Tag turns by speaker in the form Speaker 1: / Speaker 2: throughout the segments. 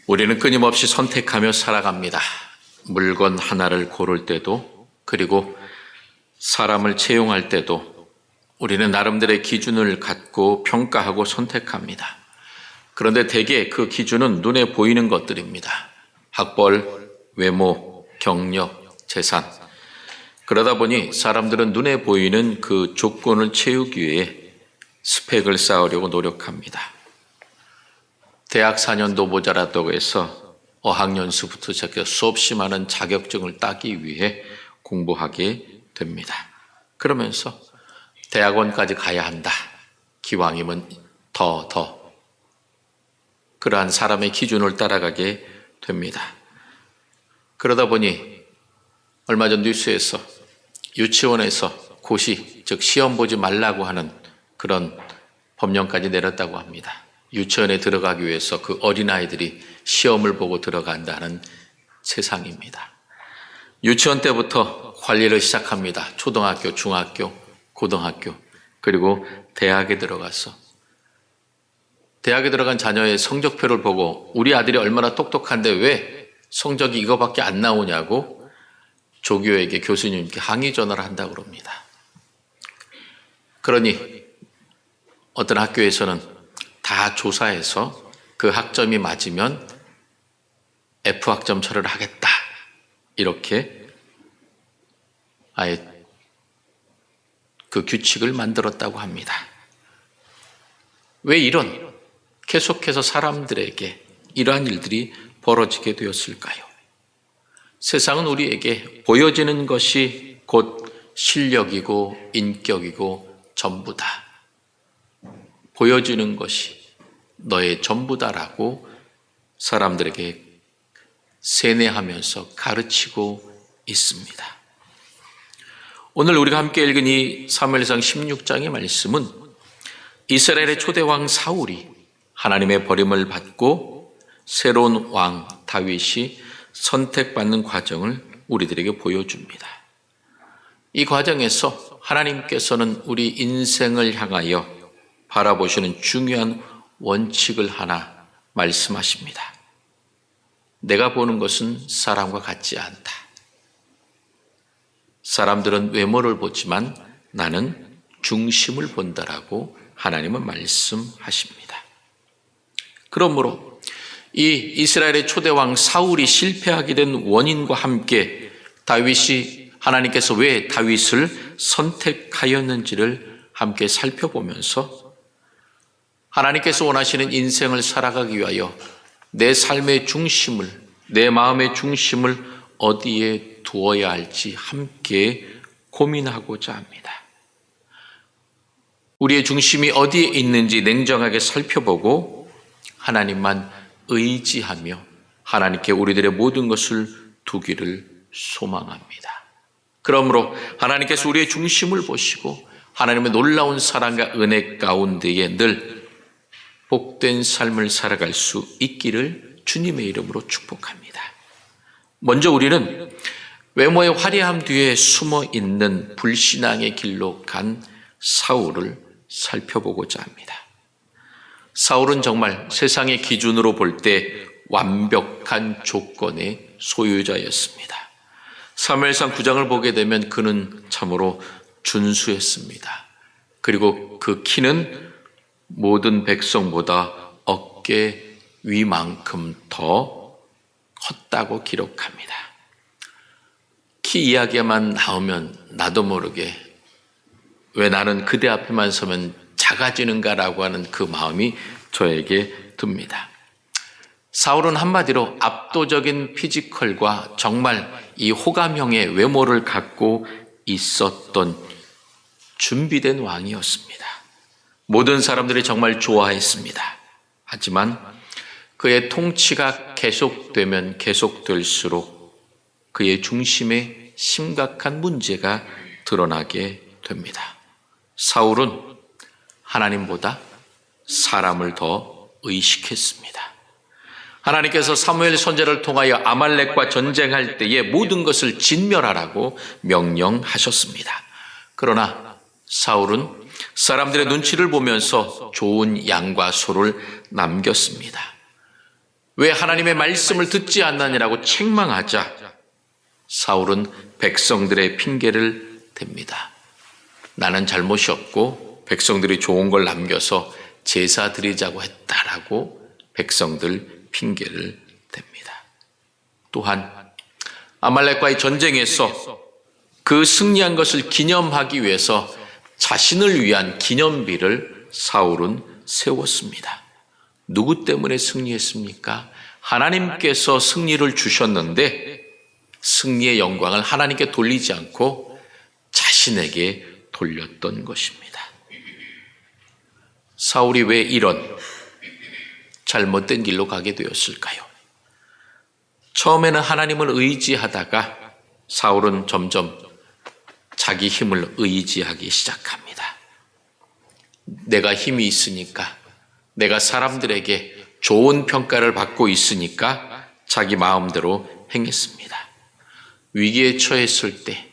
Speaker 1: 우리는 끊임없이 선택하며 살아갑니다. 물건 하나를 고를 때도, 그리고 사람을 채용할 때도 우리는 나름대로의 기준을 갖고 평가하고 선택합니다. 그런데 대개 그 기준은 눈에 보이는 것들입니다. 학벌, 외모, 경력, 재산. 그러다 보니 사람들은 눈에 보이는 그 조건을 채우기 위해 스펙을 쌓으려고 노력합니다. 대학 4년도 모자랐다고 해서 어학연수부터 시작해서 수없이 많은 자격증을 따기 위해 공부하게 됩니다. 그러면서 대학원까지 가야 한다. 기왕이면 더 그러한 사람의 기준을 따라가게 됩니다. 그러다 보니 얼마 전 뉴스에서 유치원에서 고시, 즉 시험 보지 말라고 하는 그런 법령까지 내렸다고 합니다. 유치원에 들어가기 위해서 그 어린아이들이 시험을 보고 들어간다는 세상입니다. 유치원 때부터 관리를 시작합니다. 초등학교, 중학교, 고등학교, 그리고 대학에 들어가서 대학에 들어간 자녀의 성적표를 보고 우리 아들이 얼마나 똑똑한데 왜 성적이 이거밖에 안 나오냐고 조교에게, 교수님께 항의 전화를 한다고 그럽니다. 그러니 어떤 학교에서는 다 조사해서 그 학점이 맞으면 F학점 처리를 하겠다. 이렇게 아예 그 규칙을 만들었다고 합니다. 왜 계속해서 사람들에게 이러한 일들이 벌어지게 되었을까요? 세상은 우리에게 보여지는 것이 곧 실력이고 인격이고 전부다. 보여지는 것이 너의 전부다라고 사람들에게 세뇌하면서 가르치고 있습니다. 오늘 우리가 함께 읽은 이 사무엘상 16장의 말씀은 이스라엘의 초대왕 사울이 하나님의 버림을 받고 새로운 왕 다윗이 선택받는 과정을 우리들에게 보여줍니다. 이 과정에서 하나님께서는 우리 인생을 향하여 바라보시는 중요한 원칙을 하나 말씀하십니다. 내가 보는 것은 사람과 같지 않다. 사람들은 외모를 보지만 나는 중심을 본다라고 하나님은 말씀하십니다. 그러므로 이 이스라엘의 초대왕 사울이 실패하게 된 원인과 함께 다윗이 하나님께서 왜 다윗을 선택하였는지를 함께 살펴보면서 하나님께서 원하시는 인생을 살아가기 위하여 내 삶의 중심을, 내 마음의 중심을 어디에 두어야 할지 함께 고민하고자 합니다. 우리의 중심이 어디에 있는지 냉정하게 살펴보고 하나님만 의지하며 하나님께 우리들의 모든 것을 두기를 소망합니다. 그러므로 하나님께서 우리의 중심을 보시고 하나님의 놀라운 사랑과 은혜 가운데에 늘 복된 삶을 살아갈 수 있기를 주님의 이름으로 축복합니다. 먼저 우리는 외모의 화려함 뒤에 숨어 있는 불신앙의 길로 간 사울을 살펴보고자 합니다. 사울은 정말 세상의 기준으로 볼 때 완벽한 조건의 소유자였습니다. 사무엘상 9장을 보게 되면 그는 참으로 준수했습니다. 그리고 그 키는 모든 백성보다 어깨 위만큼 더 컸다고 기록합니다. 키 이야기만 나오면 나도 모르게 왜 나는 그대 앞에만 서면 작아지는가라고 하는 그 마음이 저에게 듭니다. 사울은 한마디로 압도적인 피지컬과 정말 이 호감형의 외모를 갖고 있었던 준비된 왕이었습니다. 모든 사람들이 정말 좋아했습니다. 하지만 그의 통치가 계속되면 계속될수록 그의 중심에 심각한 문제가 드러나게 됩니다. 사울은 하나님보다 사람을 더 의식했습니다. 하나님께서 사무엘 선지자를 통하여 아말렉과 전쟁할 때에 모든 것을 진멸하라고 명령하셨습니다. 그러나 사울은 사람들의 눈치를 보면서 좋은 양과 소를 남겼습니다. 왜 하나님의 말씀을 듣지 않느냐고 책망하자 사울은 백성들의 핑계를 댑니다. 나는 잘못이 없고 백성들이 좋은 걸 남겨서 제사 드리자고 했다라고 백성들 핑계를 댑니다. 또한 아말렉과의 전쟁에서 그 승리한 것을 기념하기 위해서 자신을 위한 기념비를 사울은 세웠습니다. 누구 때문에 승리했습니까? 하나님께서 승리를 주셨는데 승리의 영광을 하나님께 돌리지 않고 자신에게 돌렸던 것입니다. 사울이 왜 이런 잘못된 길로 가게 되었을까요? 처음에는 하나님을 의지하다가 사울은 점점 자기 힘을 의지하기 시작합니다. 내가 힘이 있으니까, 내가 사람들에게 좋은 평가를 받고 있으니까 자기 마음대로 행했습니다. 위기에 처했을 때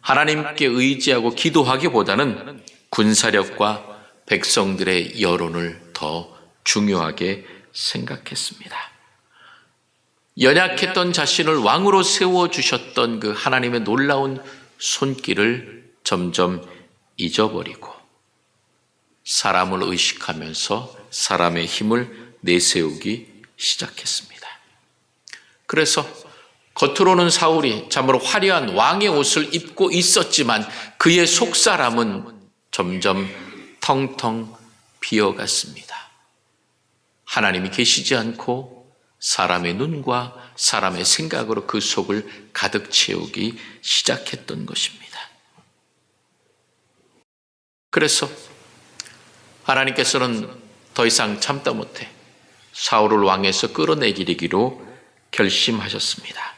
Speaker 1: 하나님께 의지하고 기도하기보다는 군사력과 백성들의 여론을 더 중요하게 생각했습니다. 연약했던 자신을 왕으로 세워주셨던 그 하나님의 놀라운 손길을 점점 잊어버리고 사람을 의식하면서 사람의 힘을 내세우기 시작했습니다. 그래서 겉으로는 사울이 참으로 화려한 왕의 옷을 입고 있었지만 그의 속사람은 점점 텅텅 비어갔습니다. 하나님이 계시지 않고 사람의 눈과 사람의 생각으로 그 속을 가득 채우기 시작했던 것입니다. 그래서 하나님께서는 더 이상 참다 못해 사울을 왕에서 끌어내리기로 결심하셨습니다.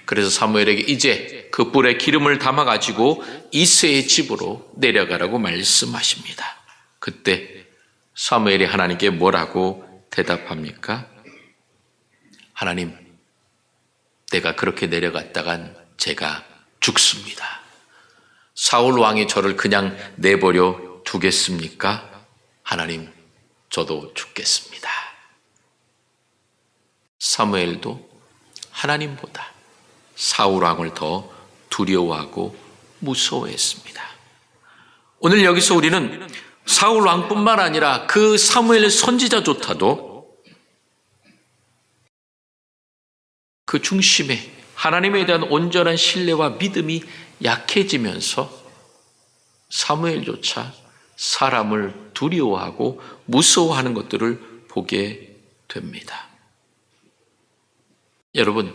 Speaker 1: 그래서 사무엘에게 이제 그 뿔에 기름을 담아가지고 이새의 집으로 내려가라고 말씀하십니다. 그때 사무엘이 하나님께 뭐라고 대답합니까? 하나님, 내가 그렇게 내려갔다간 제가 죽습니다. 사울 왕이 저를 그냥 내버려 두겠습니까? 하나님, 저도 죽겠습니다. 사무엘도 하나님보다 사울 왕을 더 두려워하고 무서워했습니다. 오늘 여기서 우리는 사울 왕뿐만 아니라 그 사무엘 선지자조차도 그 중심에 하나님에 대한 온전한 신뢰와 믿음이 약해지면서 사무엘조차 사람을 두려워하고 무서워하는 것들을 보게 됩니다. 여러분,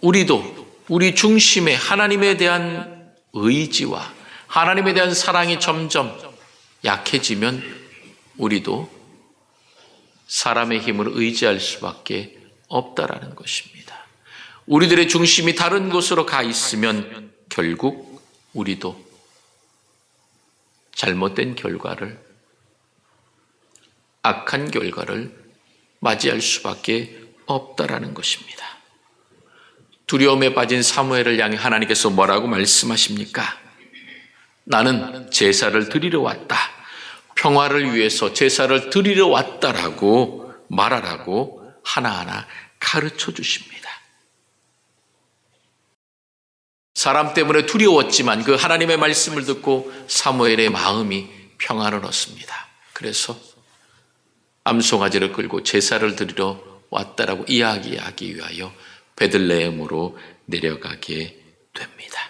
Speaker 1: 우리도 우리 중심에 하나님에 대한 의지와 하나님에 대한 사랑이 점점 약해지면 우리도 사람의 힘을 의지할 수밖에 없다라는 것입니다. 우리들의 중심이 다른 곳으로 가 있으면 결국 우리도 잘못된 결과를, 악한 결과를 맞이할 수밖에 없다라는 것입니다. 두려움에 빠진 사무엘을 향해 하나님께서 뭐라고 말씀하십니까? 나는 제사를 드리러 왔다. 평화를 위해서 제사를 드리러 왔다라고 말하라고 하나하나 가르쳐 주십니다. 사람 때문에 두려웠지만 그 하나님의 말씀을 듣고 사무엘의 마음이 평안을 얻습니다. 그래서 암송아지를 끌고 제사를 드리러 왔다라고 이야기하기 위하여 베들레헴으로 내려가게 됩니다.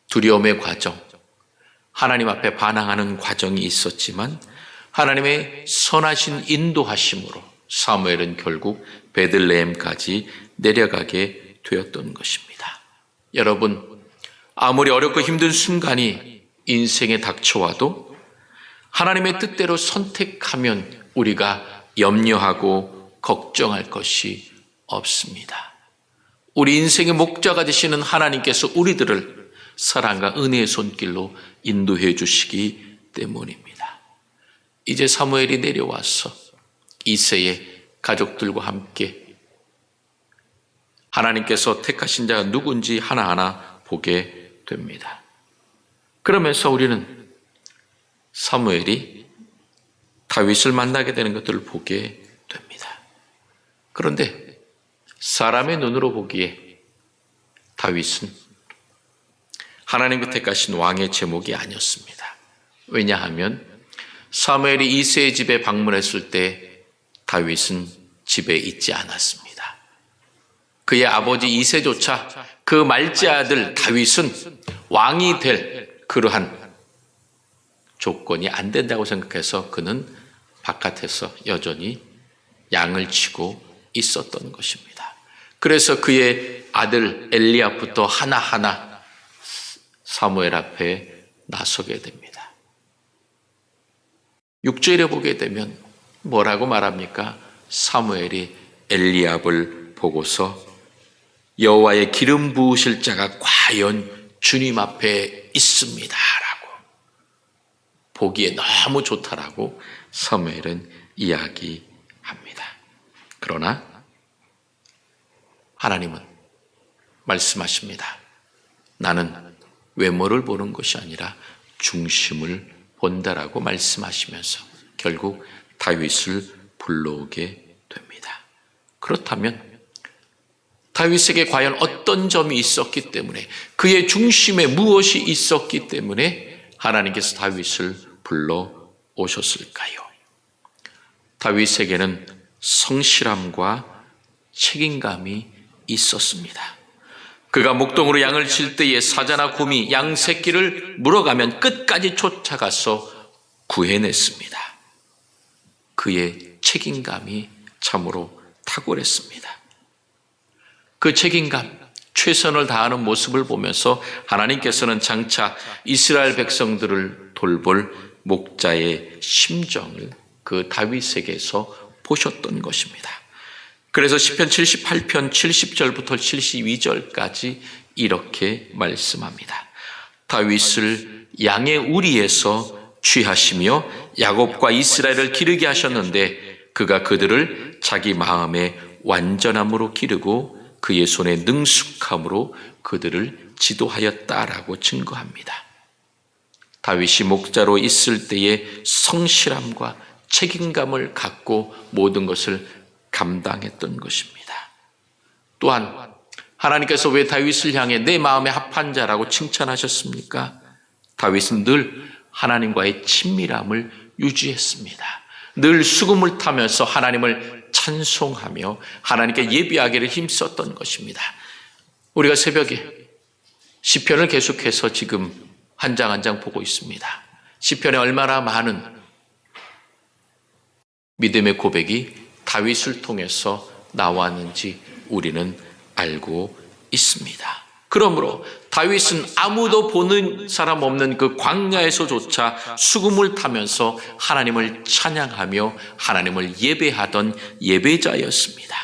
Speaker 1: 두려움의 과정, 하나님 앞에 반항하는 과정이 있었지만 하나님의 선하신 인도하심으로 사무엘은 결국 베들레헴까지 내려가게 되었던 것입니다. 여러분, 아무리 어렵고 힘든 순간이 인생에 닥쳐와도 하나님의 뜻대로 선택하면 우리가 염려하고 걱정할 것이 없습니다. 우리 인생의 목자가 되시는 하나님께서 우리들을 사랑과 은혜의 손길로 인도해 주시기 때문입니다. 이제 사무엘이 내려와서 이새의 가족들과 함께 하나님께서 택하신 자가 누군지 하나하나 보게 됩니다. 그러면서 우리는 사무엘이 다윗을 만나게 되는 것들을 보게 됩니다. 그런데 사람의 눈으로 보기에 다윗은 하나님께 택하신 왕의 제목이 아니었습니다. 왜냐하면 사무엘이 이새의 집에 방문했을 때 다윗은 집에 있지 않았습니다. 그의 아버지 이새조차 그 말째 아들 다윗은 왕이 될 그러한 조건이 안 된다고 생각해서 그는 바깥에서 여전히 양을 치고 있었던 것입니다. 그래서 그의 아들 엘리압부터 하나하나 사무엘 앞에 나서게 됩니다. 6절에 보게 되면 뭐라고 말합니까? 사무엘이 엘리압을 보고서 여호와의 기름 부으실 자가 과연 주님 앞에 있습니다 라고, 보기에 너무 좋다라고 사무엘은 이야기합니다. 그러나 하나님은 말씀하십니다. 나는 외모를 보는 것이 아니라 중심을 본다라고 말씀하시면서 결국 다윗을 불러오게 됩니다. 그렇다면 다윗에게 과연 어떤 점이 있었기 때문에, 그의 중심에 무엇이 있었기 때문에 하나님께서 다윗을 불러오셨을까요? 다윗에게는 성실함과 책임감이 있었습니다. 그가 목동으로 양을 칠 때에 사자나 곰이 양 새끼를 물어가면 끝까지 쫓아가서 구해냈습니다. 그의 책임감이 참으로 탁월했습니다. 그 책임감, 최선을 다하는 모습을 보면서 하나님께서는 장차 이스라엘 백성들을 돌볼 목자의 심정을 그 다윗에게서 보셨던 것입니다. 그래서 시편 78편 70절부터 72절까지 이렇게 말씀합니다. 다윗을 양의 우리에서 취하시며 야곱과 이스라엘을 기르게 하셨는데 그가 그들을 자기 마음의 완전함으로 기르고 그의 손의 능숙함으로 그들을 지도하였다라고 증거합니다. 다윗이 목자로 있을 때의 성실함과 책임감을 갖고 모든 것을 감당했던 것입니다. 또한 하나님께서 왜 다윗을 향해 내 마음에 합한 자라고 칭찬하셨습니까? 다윗은 늘 하나님과의 친밀함을 유지했습니다. 늘 수금을 타면서 하나님을 찬송하며 하나님께 예배하기를 힘썼던 것입니다. 우리가 새벽에 시편을 계속해서 지금 한 장 한 장 보고 있습니다. 시편에 얼마나 많은 믿음의 고백이 다윗을 통해서 나왔는지 우리는 알고 있습니다. 그러므로 다윗은 아무도 보는 사람 없는 그 광야에서조차 수금을 타면서 하나님을 찬양하며 하나님을 예배하던 예배자였습니다.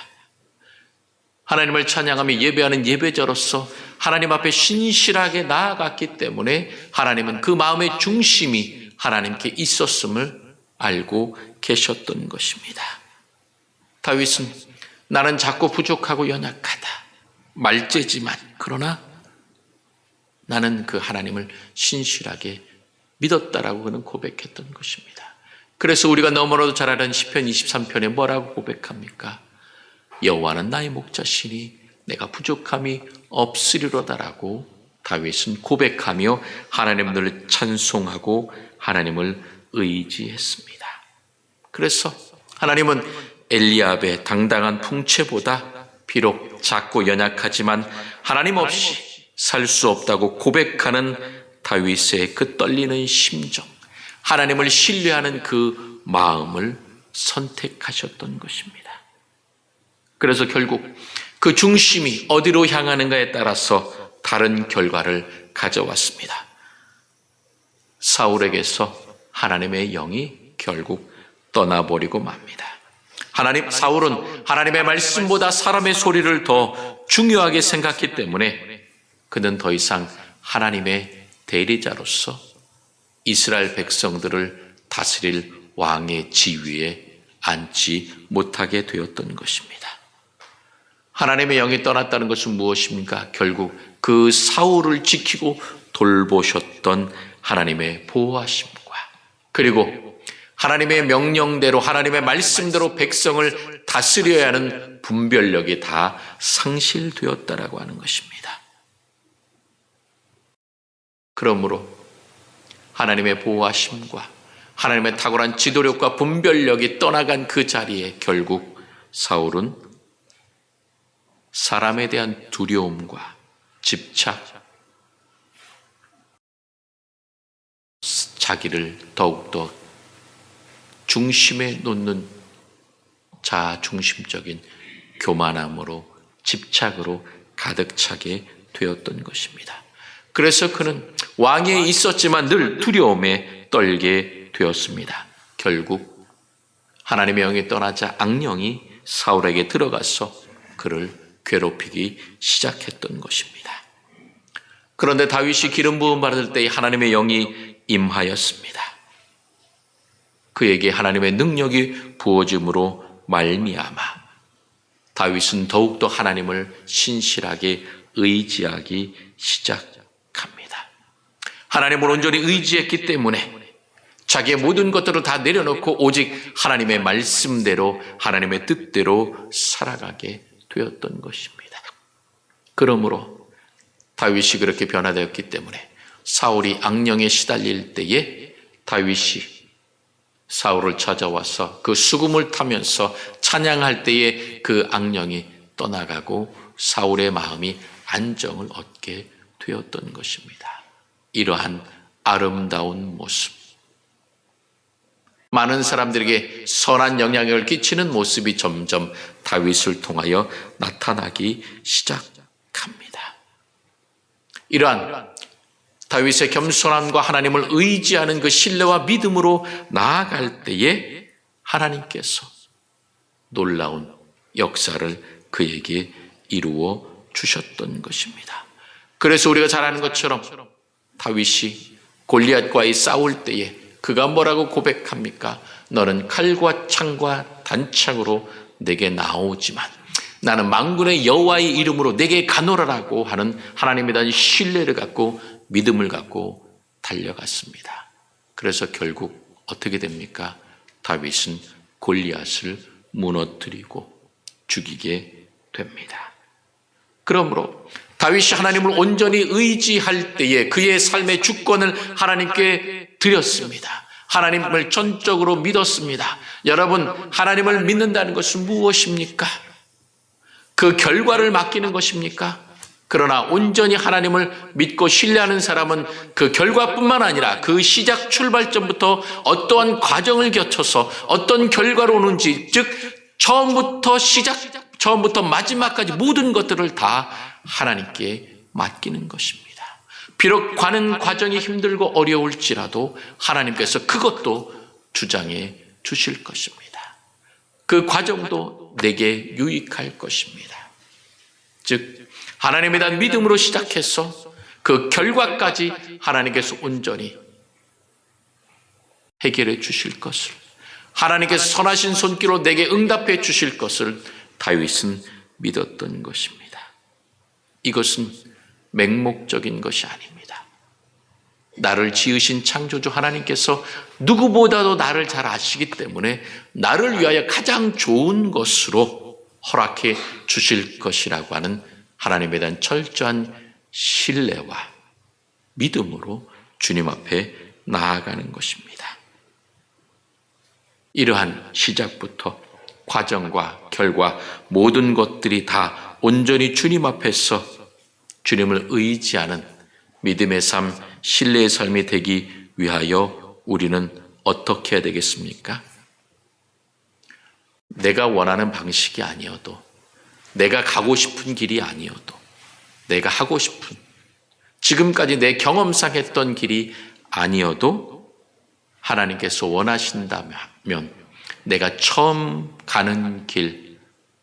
Speaker 1: 하나님을 찬양하며 예배하는 예배자로서 하나님 앞에 신실하게 나아갔기 때문에 하나님은 그 마음의 중심이 하나님께 있었음을 알고 계셨던 것입니다. 다윗은 나는 작고 부족하고 연약하다, 말째지만 그러나 나는 그 하나님을 신실하게 믿었다라고 그는 고백했던 것입니다. 그래서 우리가 너무나도 잘 아는 시편 23편에 뭐라고 고백합니까? 여호와는 나의 목자시니 내가 부족함이 없으리로다라고 다윗은 고백하며 하나님을 찬송하고 하나님을 의지했습니다. 그래서 하나님은 엘리압의 당당한 풍채보다 비록 작고 연약하지만 하나님 없이 살 수 없다고 고백하는 다윗의 그 떨리는 심정, 하나님을 신뢰하는 그 마음을 선택하셨던 것입니다. 그래서 결국 그 중심이 어디로 향하는가에 따라서 다른 결과를 가져왔습니다. 사울에게서 하나님의 영이 결국 떠나버리고 맙니다. 사울은 하나님의 말씀보다 사람의 소리를 더 중요하게 생각했기 때문에 그는 더 이상 하나님의 대리자로서 이스라엘 백성들을 다스릴 왕의 지위에 앉지 못하게 되었던 것입니다. 하나님의 영이 떠났다는 것은 무엇입니까? 결국 그 사울을 지키고 돌보셨던 하나님의 보호하심과 그리고 하나님의 명령대로 하나님의 말씀대로 백성을 다스려야 하는 분별력이 다 상실되었다라고 하는 것입니다. 그러므로 하나님의 보호하심과 하나님의 탁월한 지도력과 분별력이 떠나간 그 자리에 결국 사울은 사람에 대한 두려움과 집착, 자기를 더욱더 중심에 놓는 자중심적인 교만함으로 집착으로 가득 차게 되었던 것입니다. 그래서 그는 왕위에 있었지만 늘 두려움에 떨게 되었습니다. 결국 하나님의 영이 떠나자 악령이 사울에게 들어가서 그를 괴롭히기 시작했던 것입니다. 그런데 다윗이 기름 부음 받을 때 하나님의 영이 임하였습니다. 그에게 하나님의 능력이 부어짐으로 말미암아 다윗은 더욱더 하나님을 신실하게 의지하기 시작합니다. 하나님을 온전히 의지했기 때문에 자기의 모든 것들을 다 내려놓고 오직 하나님의 말씀대로 하나님의 뜻대로 살아가게 되었던 것입니다. 그러므로 다윗이 그렇게 변화되었기 때문에 사울이 악령에 시달릴 때에 다윗이 사울을 찾아와서 그 수금을 타면서 찬양할 때에 그 악령이 떠나가고 사울의 마음이 안정을 얻게 되었던 것입니다. 이러한 아름다운 모습, 많은 사람들에게 선한 영향력을 끼치는 모습이 점점 다윗을 통하여 나타나기 시작합니다. 이러한 다윗의 겸손함과 하나님을 의지하는 그 신뢰와 믿음으로 나아갈 때에 하나님께서 놀라운 역사를 그에게 이루어 주셨던 것입니다. 그래서 우리가 잘 아는 것처럼 다윗이 골리앗과의 싸울 때에 그가 뭐라고 고백합니까? 너는 칼과 창과 단창으로 내게 나오지만 나는 만군의 여호와의 이름으로 내게 가노라라고 하는 하나님에 대한 신뢰를 갖고 믿음을 갖고 달려갔습니다. 그래서 결국 어떻게 됩니까? 다윗은 골리앗을 무너뜨리고 죽이게 됩니다. 그러므로 다윗이 하나님을 온전히 의지할 때에 그의 삶의 주권을 하나님께 드렸습니다. 하나님을 전적으로 믿었습니다. 여러분, 하나님을 믿는다는 것은 무엇입니까? 그 결과를 맡기는 것입니까? 그러나 온전히 하나님을 믿고 신뢰하는 사람은 그 결과뿐만 아니라 그 시작 출발점부터 어떠한 과정을 거쳐서 어떤 결과로 오는지, 즉 처음부터 마지막까지 모든 것들을 다 하나님께 맡기는 것입니다. 비록 가는 과정이 힘들고 어려울지라도 하나님께서 그것도 주장해 주실 것입니다. 그 과정도 내게 유익할 것입니다. 즉 하나님에 대한 믿음으로 시작해서 그 결과까지 하나님께서 온전히 해결해 주실 것을, 하나님께서 선하신 손길로 내게 응답해 주실 것을 다윗은 믿었던 것입니다. 이것은 맹목적인 것이 아닙니다. 나를 지으신 창조주 하나님께서 누구보다도 나를 잘 아시기 때문에 나를 위하여 가장 좋은 것으로 허락해 주실 것이라고 하는 하나님에 대한 철저한 신뢰와 믿음으로 주님 앞에 나아가는 것입니다. 이러한 시작부터 과정과 결과 모든 것들이 다 온전히 주님 앞에서 주님을 의지하는 믿음의 삶, 신뢰의 삶이 되기 위하여 우리는 어떻게 해야 되겠습니까? 내가 원하는 방식이 아니어도, 내가 가고 싶은 길이 아니어도, 내가 하고 싶은, 지금까지 내 경험상 했던 길이 아니어도 하나님께서 원하신다면 내가 처음 가는 길,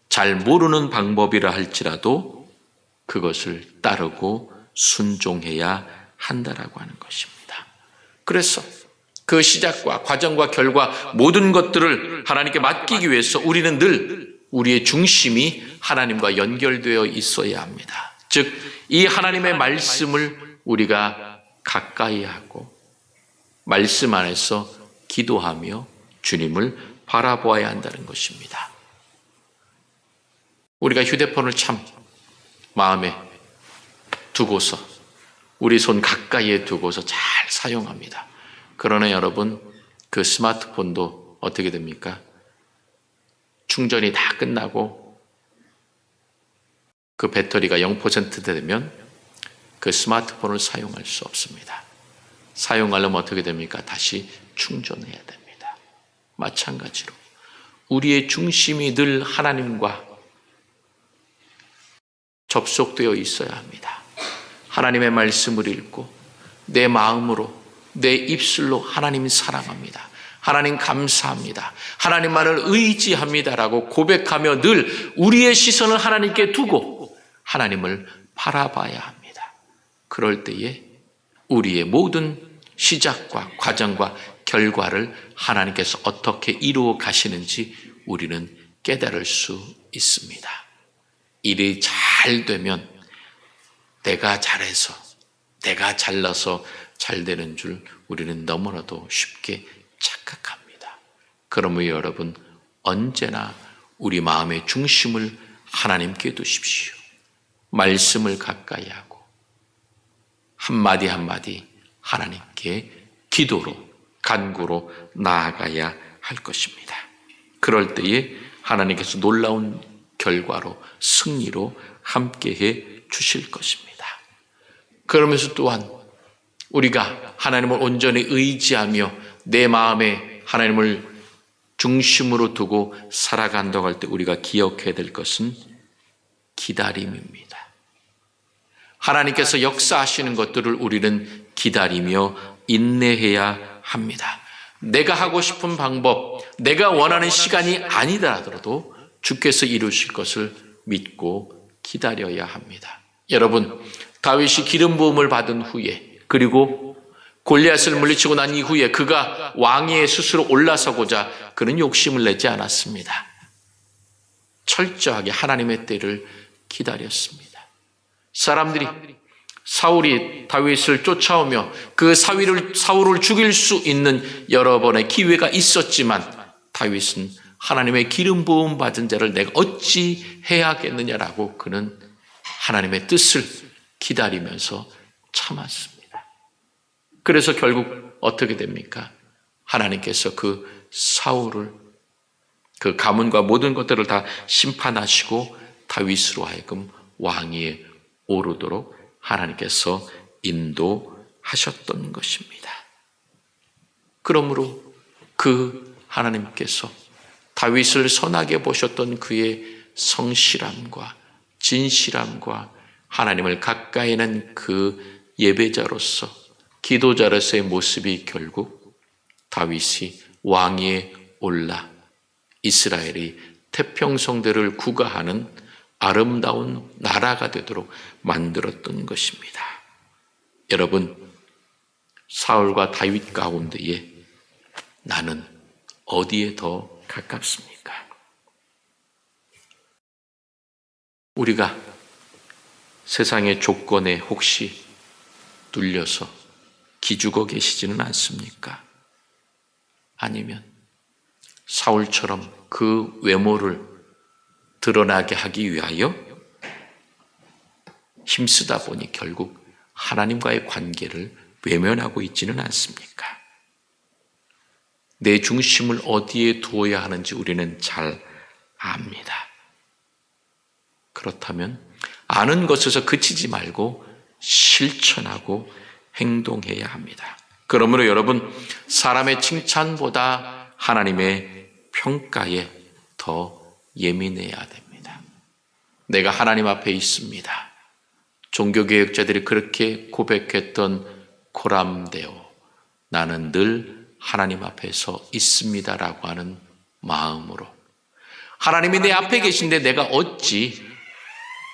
Speaker 1: 잘 모르는 방법이라 할지라도 그것을 따르고 순종해야 한다라고 하는 것입니다. 그래서 그 시작과 과정과 결과 모든 것들을 하나님께 맡기기 위해서 우리는 늘 우리의 중심이 하나님과 연결되어 있어야 합니다. 즉, 이 하나님의 말씀을 우리가 가까이 하고 말씀 안에서 기도하며 주님을 바라보아야 한다는 것입니다. 우리가 휴대폰을 참 마음에 두고서 우리 손 가까이에 두고서 잘 사용합니다. 그러나 여러분, 그 스마트폰도 어떻게 됩니까? 충전이 다 끝나고 그 배터리가 0% 되면 그 스마트폰을 사용할 수 없습니다. 사용하려면 어떻게 됩니까? 다시 충전해야 됩니다. 마찬가지로 우리의 중심이 늘 하나님과 접속되어 있어야 합니다. 하나님의 말씀을 읽고 내 마음으로, 내 입술로 하나님 사랑합니다, 하나님 감사합니다, 하나님만을 의지합니다라고 고백하며 늘 우리의 시선을 하나님께 두고 하나님을 바라봐야 합니다. 그럴 때에 우리의 모든 시작과 과정과 결과를 하나님께서 어떻게 이루어 가시는지 우리는 깨달을 수 있습니다. 일이 잘 되면 내가 잘해서, 내가 잘나서 잘 되는 줄 우리는 너무나도 쉽게 착각합니다. 그러므로 여러분, 언제나 우리 마음의 중심을 하나님께 두십시오. 말씀을 가까이 하고 한마디 한마디 하나님께 기도로, 간구로 나아가야 할 것입니다. 그럴 때에 하나님께서 놀라운 결과로, 승리로 함께해 주실 것입니다. 그러면서 또한 우리가 하나님을 온전히 의지하며 내 마음에 하나님을 중심으로 두고 살아간다고 할 때 우리가 기억해야 될 것은 기다림입니다. 하나님께서 역사하시는 것들을 우리는 기다리며 인내해야 합니다. 내가 하고 싶은 방법, 내가 원하는 시간이 아니더라도 주께서 이루실 것을 믿고 기다려야 합니다. 여러분, 다윗이 기름 부음을 받은 후에, 그리고 골리앗을 물리치고 난 이후에 그가 왕위에 스스로 올라서고자 그는 욕심을 내지 않았습니다. 철저하게 하나님의 때를 기다렸습니다. 사람들이, 사울이 다윗을 쫓아오며 그 사울을 죽일 수 있는 여러 번의 기회가 있었지만 다윗은 하나님의 기름 부음 받은 자를 내가 어찌 해야겠느냐라고 그는 하나님의 뜻을 기다리면서 참았습니다. 그래서 결국 어떻게 됩니까? 하나님께서 그 사울을, 그 가문과 모든 것들을 다 심판하시고 다윗으로 하여금 왕위에 오르도록 하나님께서 인도하셨던 것입니다. 그러므로 그 하나님께서 다윗을 선하게 보셨던 그의 성실함과 진실함과 하나님을 가까이 하는 그 예배자로서, 기도자로서의 모습이 결국 다윗이 왕위에 올라 이스라엘이 태평성대를 구가하는 아름다운 나라가 되도록 만들었던 것입니다. 여러분, 사울과 다윗 가운데에 나는 어디에 더 가깝습니까? 우리가 세상의 조건에 혹시 눌려서 기죽어 계시지는 않습니까? 아니면 사울처럼 그 외모를 드러나게 하기 위하여 힘쓰다 보니 결국 하나님과의 관계를 외면하고 있지는 않습니까? 내 중심을 어디에 두어야 하는지 우리는 잘 압니다. 그렇다면 아는 것에서 그치지 말고 실천하고 행동해야 합니다. 그러므로 여러분, 사람의 칭찬보다 하나님의 평가에 더 예민해야 됩니다. 내가 하나님 앞에 있습니다. 종교개혁자들이 그렇게 고백했던 코람데오, 나는 늘 하나님 앞에서 있습니다라고 하는 마음으로, 하나님이 내 앞에 계신데 내가 어찌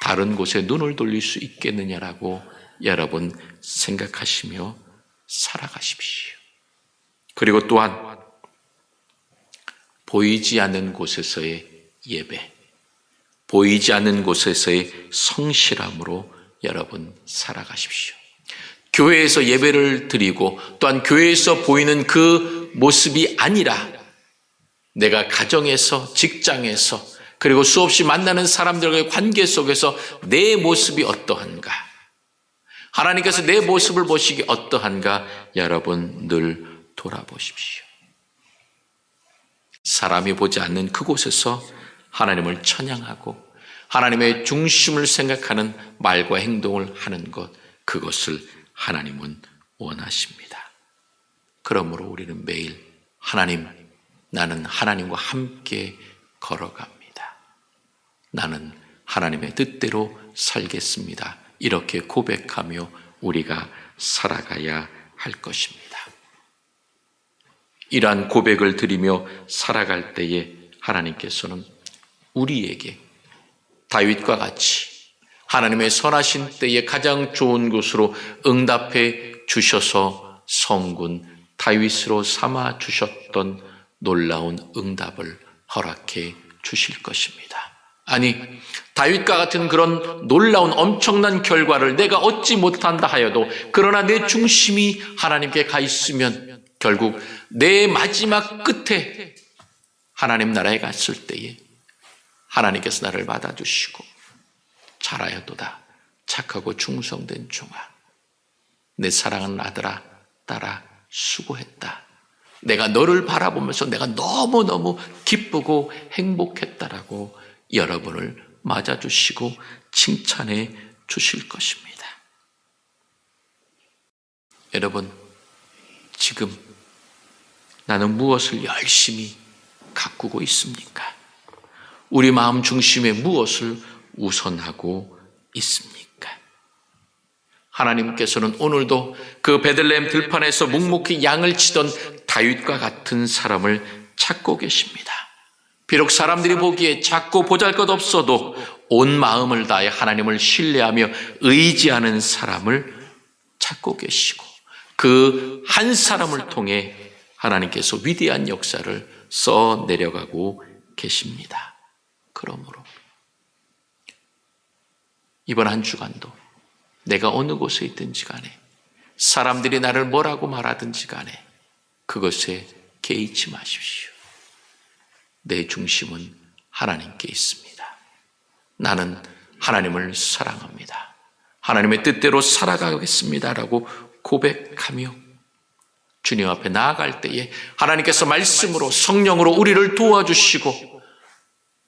Speaker 1: 다른 곳에 눈을 돌릴 수 있겠느냐라고 여러분 생각하시며 살아가십시오. 그리고 또한 보이지 않는 곳에서의 예배, 보이지 않는 곳에서의 성실함으로 여러분 살아가십시오. 교회에서 예배를 드리고 또한 교회에서 보이는 그 모습이 아니라 내가 가정에서, 직장에서, 그리고 수없이 만나는 사람들과의 관계 속에서 내 모습이 어떠한가? 하나님께서 내 모습을 보시기 어떠한가? 여러분 늘 돌아보십시오. 사람이 보지 않는 그곳에서 하나님을 찬양하고 하나님의 중심을 생각하는 말과 행동을 하는 것, 그것을 하나님은 원하십니다. 그러므로 우리는 매일 하나님, 나는 하나님과 함께 걸어갑니다. 나는 하나님의 뜻대로 살겠습니다. 이렇게 고백하며 우리가 살아가야 할 것입니다. 이러한 고백을 드리며 살아갈 때에 하나님께서는 우리에게 다윗과 같이 하나님의 선하신 때에 가장 좋은 곳으로 응답해 주셔서 성군 다윗으로 삼아 주셨던 놀라운 응답을 허락해 주실 것입니다. 아니, 다윗과 같은 그런 놀라운 엄청난 결과를 내가 얻지 못한다 하여도 그러나 내 중심이 하나님께 가 있으면 결국 내 마지막 끝에 하나님 나라에 갔을 때에 하나님께서 나를 받아주시고 잘하였도다 착하고 충성된 종아, 내 사랑하는 아들아 딸아 수고했다. 내가 너를 바라보면서 내가 너무너무 기쁘고 행복했다라고 여러분을 맞아주시고 칭찬해 주실 것입니다. 여러분, 지금 나는 무엇을 열심히 가꾸고 있습니까? 우리 마음 중심에 무엇을 우선하고 있습니까? 하나님께서는 오늘도 그 베들레헴 들판에서 묵묵히 양을 치던 다윗과 같은 사람을 찾고 계십니다. 비록 사람들이 보기에 작고 보잘것없어도 온 마음을 다해 하나님을 신뢰하며 의지하는 사람을 찾고 계시고 그 한 사람을 통해 하나님께서 위대한 역사를 써 내려가고 계십니다. 그러므로 이번 한 주간도 내가 어느 곳에 있든지 간에 사람들이 나를 뭐라고 말하든지 간에 그것에 개의치 마십시오. 내 중심은 하나님께 있습니다. 나는 하나님을 사랑합니다. 하나님의 뜻대로 살아가겠습니다라고 고백하며 주님 앞에 나아갈 때에 하나님께서 말씀으로 성령으로 우리를 도와주시고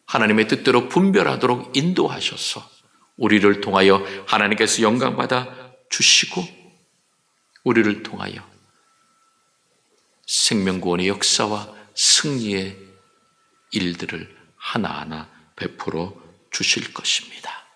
Speaker 1: 하나님의 뜻대로 분별하도록 인도하셔서 우리를 통하여 하나님께서 영광받아 주시고 우리를 통하여 생명구원의 역사와 승리의 일들을 하나하나 베풀어 주실 것입니다.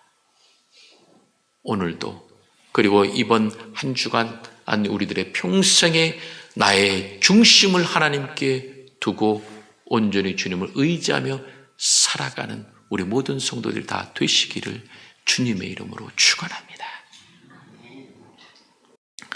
Speaker 1: 오늘도 그리고 이번 한 주간 우리들의 평생에 나의 중심을 하나님께 두고 온전히 주님을 의지하며 살아가는 우리 모든 성도들 다 되시기를 주님의 이름으로 축원합니다.